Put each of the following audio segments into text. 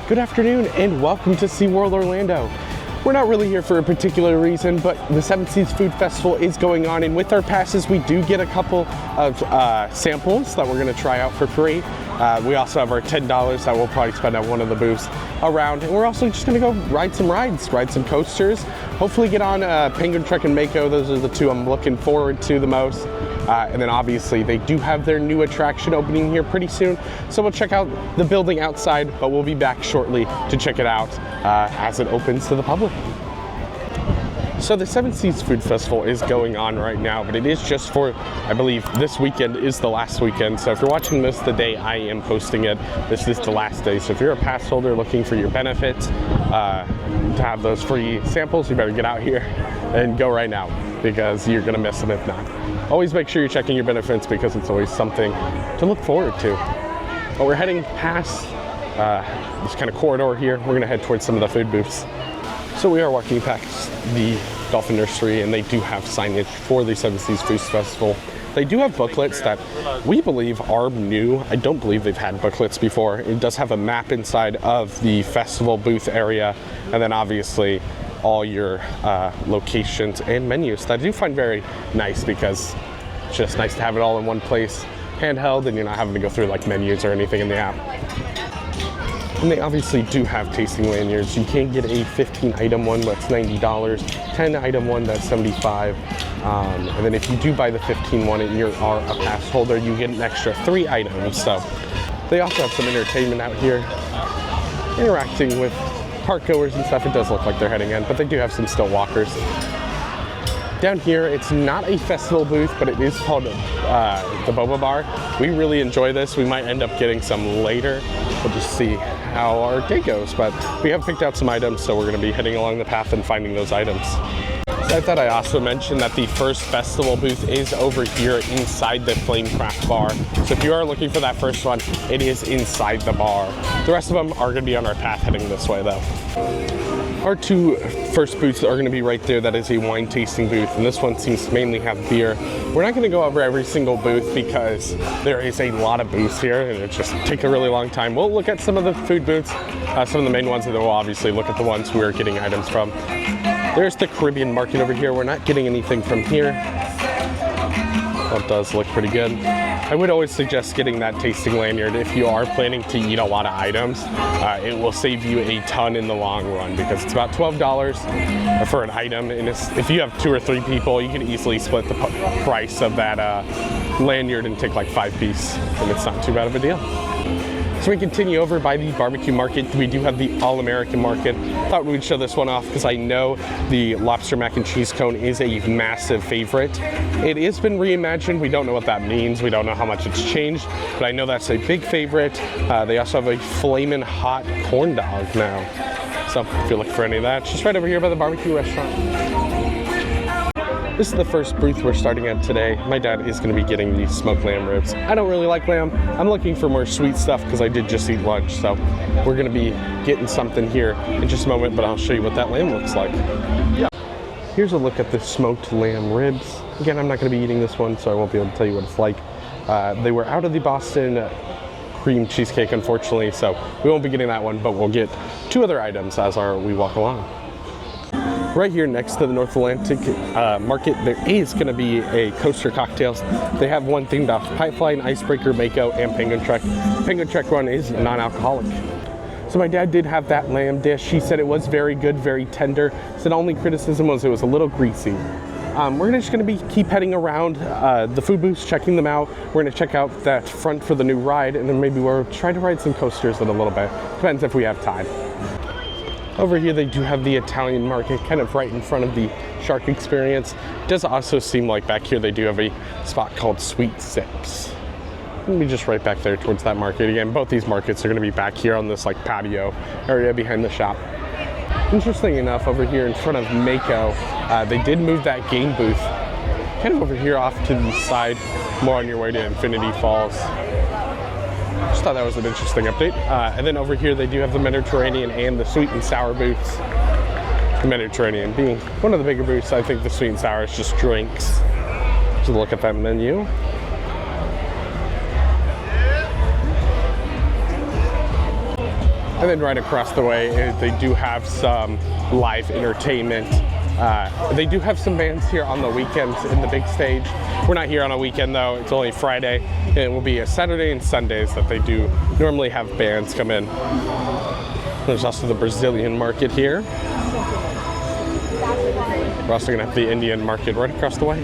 Good afternoon and welcome to SeaWorld Orlando. We're not really here for a particular reason, but the Seven Seas Food Festival is going on, and with our passes we do get a couple of samples that we're going to try out for free. We also have our $10 that we'll probably spend at one of the booths around, and we're also just going to go ride some rides, ride some coasters, hopefully get on Penguin Trek and Mako. Those are the two I'm looking forward to the most. And then obviously they do have their new attraction opening here pretty soon, so we'll check out the building outside, but we'll be back shortly to check it out as it opens to the public. So the Seven Seas Food Festival is going on right now, but it is just for, I believe, this weekend is the last weekend. So if you're watching this the day I am posting it, this is the last day. So if you're a pass holder looking for your benefits, to have those free samples, you better get out here and go right now, because you're gonna miss them if not. Always make sure you're checking your benefits, because it's always something to look forward to. But we're heading past this kind of corridor here. We're gonna head towards some of the food booths. So we are walking past the Dolphin Nursery, and they do have signage for the Seven Seas Food Festival. They do have booklets that we believe are new. I don't believe they've had booklets before. It does have a map inside of the festival booth area, and then obviously all your locations and menus that I do find very nice, because it's just nice to have it all in one place, handheld, and you're not having to go through like menus or anything in the app. And they obviously do have tasting lanyards. You can get a 15 item one that's $90, 10 item one that's $75, and then if you do buy the 15 one and you are a pass holder, you get an extra 3 items. So they also have some entertainment out here, interacting with park goers and stuff. It does look like they're heading in, but they do have some still walkers. Down here, it's not a festival booth, but it is called the Boba Bar. We really enjoy this. We might end up getting some later. We'll just see how our day goes, but we have picked out some items, so we're gonna be heading along the path and finding those items. So I thought I also mentioned that the first festival booth is over here inside the Flamecraft bar. So if you are looking for that first one, it is inside the bar. The rest of them are gonna be on our path heading this way though. Our two first booths are gonna be right there. That is a wine tasting booth, and this one seems to mainly have beer. We're not gonna go over every single booth because there is a lot of booths here and it just take a really long time. We'll look at some of the food booths, some of the main ones, and then we'll obviously look at the ones we're getting items from. There's the Caribbean market over here. We're not getting anything from here. That does look pretty good. I would always suggest getting that tasting lanyard if you are planning to eat a lot of items. It will save you a ton in the long run, because it's about $12 for an item, and if you have 2 or 3 people, you can easily split the price of that lanyard and take like 5 pieces, and it's not too bad of a deal. So we continue over by the barbecue market. We do have the All-American market. Thought we'd show this one off because I know the lobster mac and cheese cone is a massive favorite. It has been reimagined. We don't know what that means. We don't know how much it's changed, but I know that's a big favorite. They also have a flamin' hot corn dog now. So if you're looking for any of that, it's just right over here by the barbecue restaurant. This is the first booth we're starting at today. My dad is gonna be getting the smoked lamb ribs. I don't really like lamb. I'm looking for more sweet stuff because I did just eat lunch. So we're gonna be getting something here in just a moment, but I'll show you what that lamb looks like. Yeah. Here's a look at the smoked lamb ribs. Again, I'm not gonna be eating this one, so I won't be able to tell you what it's like. They were out of the Boston cream cheesecake, unfortunately, so we won't be getting that one, but we'll get 2 other items as we walk along. Right here next to the North Atlantic market, there is going to be a coaster cocktails. They have one themed off Pipeline, Icebreaker, Mako, and Penguin Trek. Penguin Trek one is non-alcoholic. So my dad did have that lamb dish. He said it was very good, very tender. Said only criticism was it was a little greasy. We're just going to keep heading around the food booths, checking them out. We're going to check out that front for the new ride, and then maybe we'll try to ride some coasters in a little bit. Depends if we have time. Over here they do have the Italian market kind of right in front of the shark experience. It does also seem like back here they do have a spot called Sweet Sips. We'll be just right back there towards that market. Again, both these markets are going to be back here on this like patio area behind the shop. Interesting enough, over here in front of Mako, they did move that game booth kind of over here off to the side, more on your way to Infinity Falls. Just thought that was an interesting update. And then over here they do have the Mediterranean and the sweet and sour booths. The Mediterranean being one of the bigger booths. I think the sweet and sour is just drinks. Just look at that menu. And then right across the way, they do have some live entertainment. They do have some bands here on the weekends in the big stage. We're not here on a weekend though, it's only Friday. And it will be a Saturday and Sundays that they do normally have bands come in. There's also the Brazilian market here. We're also gonna have the Indian market right across the way.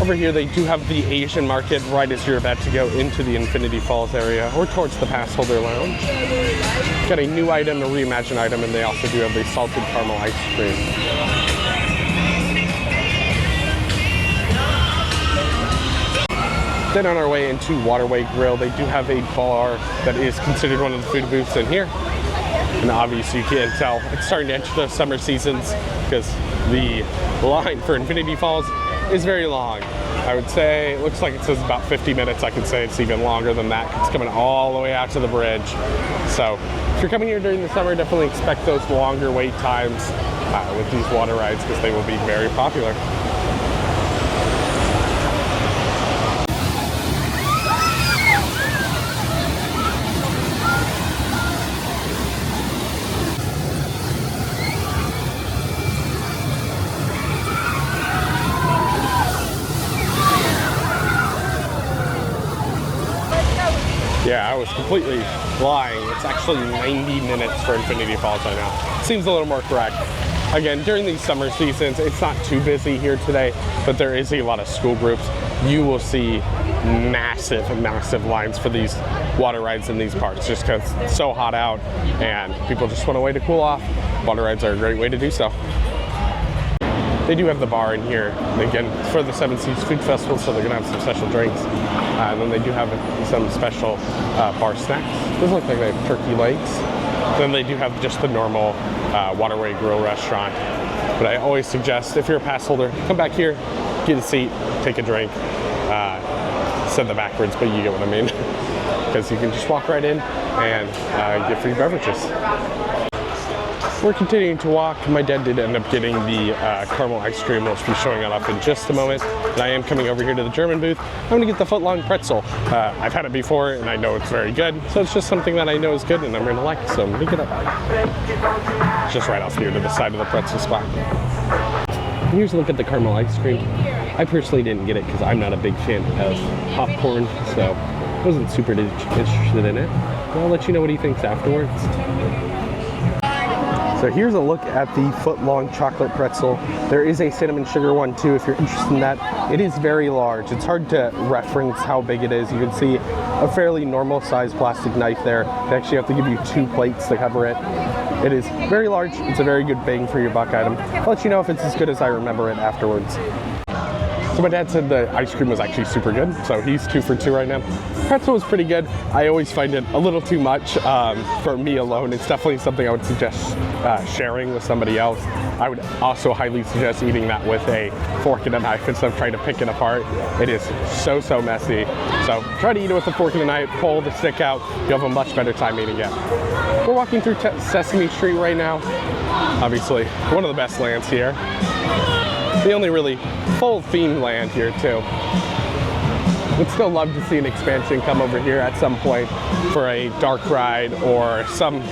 Over here they do have the Asian market right as you're about to go into the Infinity Falls area or towards the pass holder lounge. Got a new item, a reimagined item, and they also do have the salted caramel ice cream. Then on our way into Waterway Grill, they do have a bar that is considered one of the food booths in here. And obviously you can't tell, it's starting to enter the summer seasons because the line for Infinity Falls is very long. I would say, it looks like it says about 50 minutes. I could say it's even longer than that. It's coming all the way out to the bridge. So if you're coming here during the summer, definitely expect those longer wait times with these water rides because they will be very popular. Yeah, I was completely lying. It's actually 90 minutes for Infinity Falls right now. Seems a little more correct. Again, during these summer seasons, it's not too busy here today, but there is a lot of school groups. You will see massive, massive lines for these water rides in these parks just because it's so hot out and people just want a way to cool off. Water rides are a great way to do so. They do have the bar in here, again, for the Seven Seas Food Festival, so they're gonna have some special drinks. And then they do have some special bar snacks. Those look like they have turkey legs. Then they do have just the normal Waterway Grill restaurant. But I always suggest, if you're a pass holder, come back here, get a seat, take a drink. Said that backwards, but you get what I mean. Because you can just walk right in and get free beverages. We're continuing to walk. My dad did end up getting the caramel ice cream, which will be showing it up in just a moment. And I am coming over here to the German booth. I'm gonna get the foot-long pretzel. I've had it before and I know it's very good. So it's just something that I know is good and I'm gonna like, so I'm gonna get it. It's just right off here to the side of the pretzel spot. Here's a look at the caramel ice cream. I personally didn't get it because I'm not a big fan of popcorn, so I wasn't super interested in it. But I'll let you know what he thinks afterwards. So here's a look at the foot-long chocolate pretzel. There is a cinnamon sugar one too if you're interested in that. It is very large. It's hard to reference how big it is. You can see a fairly normal sized plastic knife there. They actually have to give you 2 plates to cover it. It is very large. It's a very good bang for your buck item. I'll let you know if it's as good as I remember it afterwards. So my dad said the ice cream was actually super good, so he's 2 for 2 right now. Pretzel was pretty good. I always find it a little too much for me alone. It's definitely something I would suggest sharing with somebody else. I would also highly suggest eating that with a fork and a knife instead of trying to pick it apart. It is so messy. So try to eat it with a fork and a knife, pull the stick out. You'll have a much better time eating it. We're walking through Sesame Street right now. Obviously, one of the best lands here. The only really full themed land here too. Would still love to see an expansion come over here at some point for a dark ride or some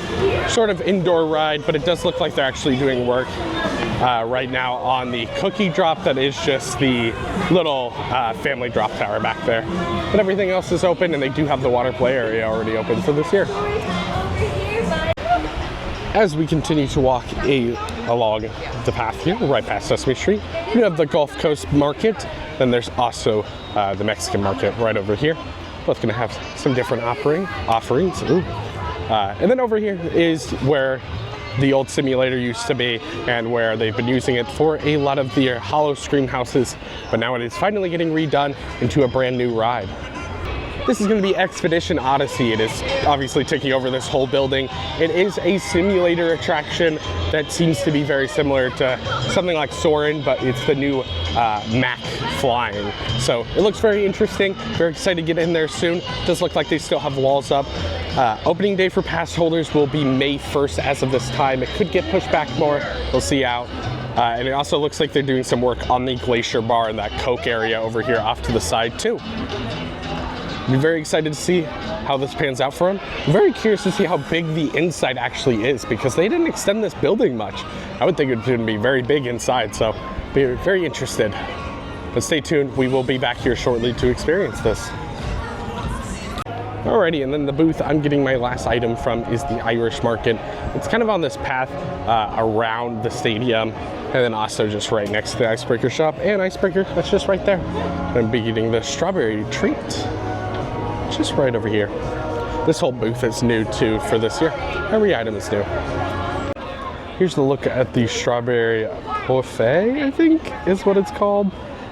sort of indoor ride, but it does look like they're actually doing work right now on the cookie drop that is just the little family drop tower back there. But everything else is open and they do have the water play area already open for this year. As we continue to walk along the path here, right past Sesame Street, we have the Gulf Coast Market. Then there's also the Mexican market right over here. Both gonna have some different offerings. Ooh. And then over here is where the old simulator used to be and where they've been using it for a lot of the hollow scream houses. But now it is finally getting redone into a brand new ride. This is going to be Expedition Odyssey. It is obviously taking over this whole building. It is a simulator attraction that seems to be very similar to something like Soarin', but it's the new Mac flying. So it looks very interesting. Very excited to get in there soon. Does look like they still have walls up. Opening day for pass holders will be May 1st as of this time. It could get pushed back more. We'll see out. And it also looks like they're doing some work on the glacier bar and that Coke area over here off to the side too. I'm very excited to see how this pans out for them. I'm very curious to see how big the inside actually is because they didn't extend this building much. I would think it would be very big inside, so be very interested. But stay tuned, we will be back here shortly to experience this. Alrighty, and then the booth I'm getting my last item from is the Irish Market. It's kind of on this path around the stadium, and then also just right next to the Icebreaker shop. And Icebreaker, that's just right there. I'm gonna be getting the strawberry treat, just right over here. This whole booth is new too for this year. Every item is new. Here's the look at the strawberry buffet, I think is what it's called.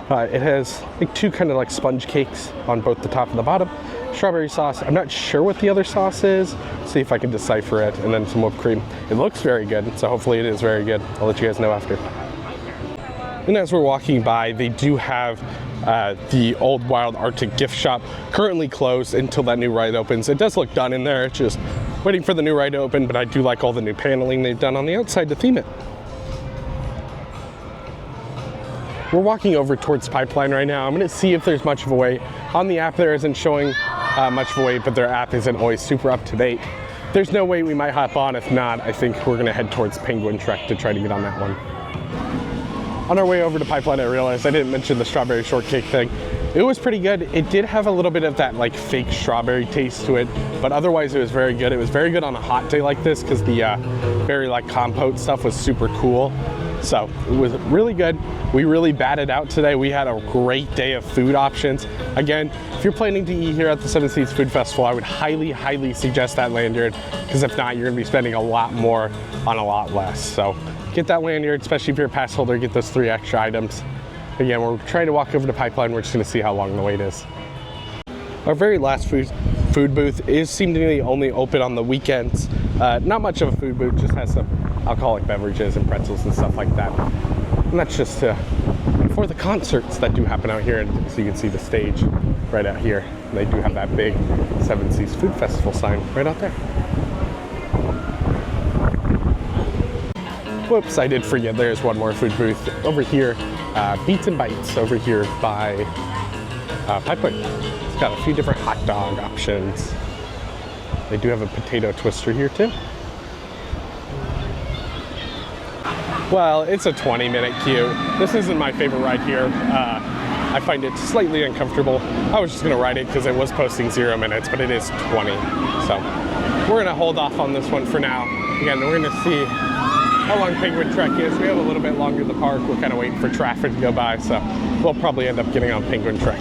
It has like two kind of like sponge cakes on both the top and the bottom. Strawberry sauce. I'm not sure what the other sauce is. See if I can decipher it, and then some whipped cream. It looks very good, so hopefully it is very good. I'll let you guys know after. And as we're walking by, they do have the old Wild Arctic gift shop currently closed until that new ride opens. It does look done in there. It's just waiting for the new ride to open, but I do like all the new paneling they've done on the outside to theme it. We're walking over towards Pipeline right now. I'm gonna see if there's much of a wait. On the app there isn't showing much of a wait, but their app isn't always super up to date. There's no way we might hop on. If not, I think we're gonna head towards Penguin Trek to try to get on that one. On our way over to Pipeline, I realized I didn't mention the strawberry shortcake thing. It was pretty good. It did have a little bit of that like fake strawberry taste to it, but otherwise it was very good. It was very good on a hot day like this because the berry like compote stuff was super cool. So it was really good. We really batted out today. We had a great day of food options. Again, if you're planning to eat here at the Seven Seas Food Festival, I would highly, highly suggest that lanyard, because if not, you're gonna be spending a lot more on a lot less. So get that lanyard, especially if you're a pass holder, get those 3 extra items. Again, we're trying to walk over to Pipeline. We're just gonna see how long the wait is. Our very last food booth is seemingly only open on the weekends. Not much of a food booth, just has some alcoholic beverages and pretzels and stuff like that. And that's just for the concerts that do happen out here. And so you can see the stage right out here. And they do have that big Seven Seas Food Festival sign right out there. Whoops, I did forget. There's one more food booth over here. Beats and Bites over here by Pipeline. It's got a few different hot dog options. They do have a potato twister here too. Well, it's a 20-minute queue. This isn't my favorite ride here. I find it slightly uncomfortable. I was just gonna ride it because it was posting 0 minutes, but it is 20. So we're gonna hold off on this one for now. Again, we're gonna see how long Penguin Trek is. We have a little bit longer in the park. We're kind of waiting for traffic to go by, so we'll probably end up getting on Penguin Trek.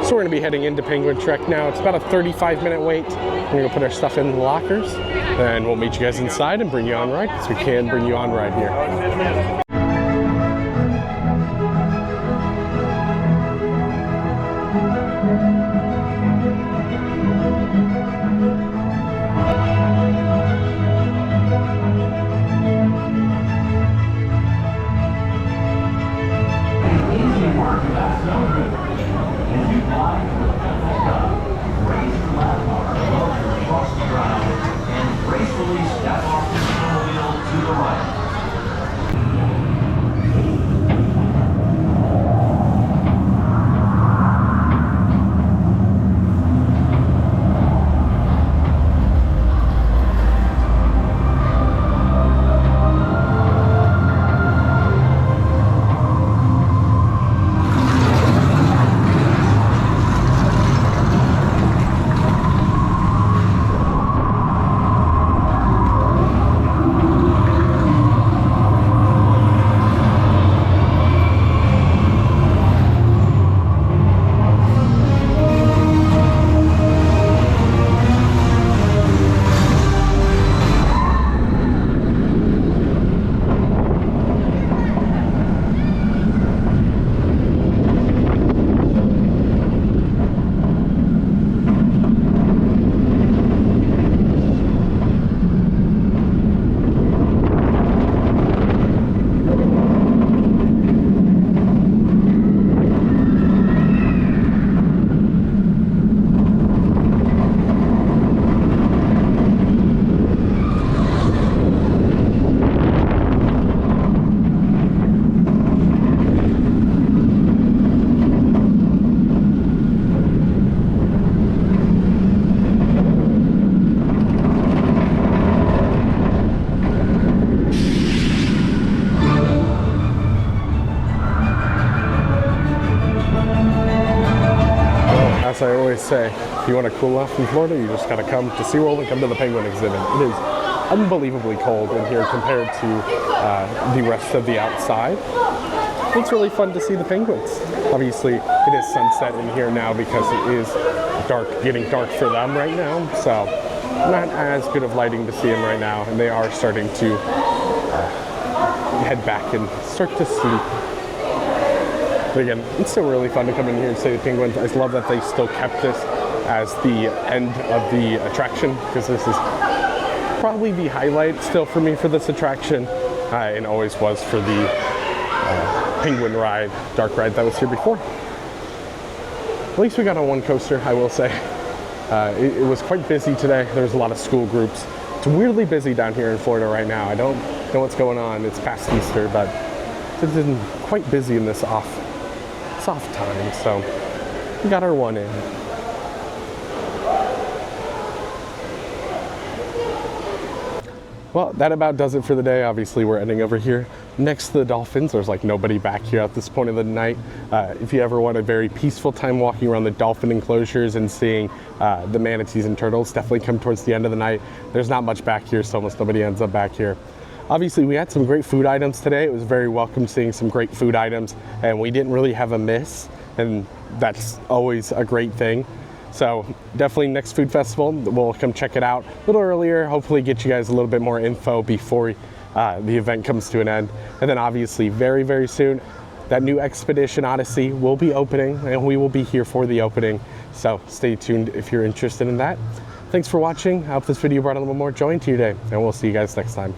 So we're gonna be heading into Penguin Trek now. It's about a 35-minute wait. We're gonna go put our stuff in the lockers, and we'll meet you guys inside and bring you on ride, because we can bring you on ride here. say, if you want to cool off in Florida, you just gotta come to SeaWorld and come to the penguin exhibit. It is unbelievably cold in here compared to the rest of the outside. It's really fun to see the penguins. Obviously, it is sunset in here now because it is dark, getting dark for them right now. So not as good of lighting to see them right now, and they are starting to head back and start to sleep. But again, it's still really fun to come in here and see the penguins. I love that they still kept this as the end of the attraction, because this is probably the highlight still for me for this attraction, and always was for the penguin ride, dark ride that was here before. At least we got on one coaster, I will say. It was quite busy today. There was a lot of school groups. It's weirdly busy down here in Florida right now. I don't know what's going on. It's past Easter, but it's been quite busy in this off time, so we got our one in. Well, that about does it for the day. Obviously, we're ending over here next to the dolphins. There's like nobody back here at this point of the night. If you ever want a very peaceful time walking around the dolphin enclosures and seeing the manatees and turtles, definitely come towards the end of the night. There's not much back here, so almost nobody ends up back here. Obviously, we had some great food items today. It was very welcome seeing some great food items, and we didn't really have a miss, and that's always a great thing. So definitely next food festival, we'll come check it out a little earlier, hopefully get you guys a little bit more info before the event comes to an end. And then obviously very, very soon, that new expedition Odyssey will be opening, and we will be here for the opening. So stay tuned if you're interested in that. Thanks for watching. I hope this video brought a little more joy into your day, and we'll see you guys next time.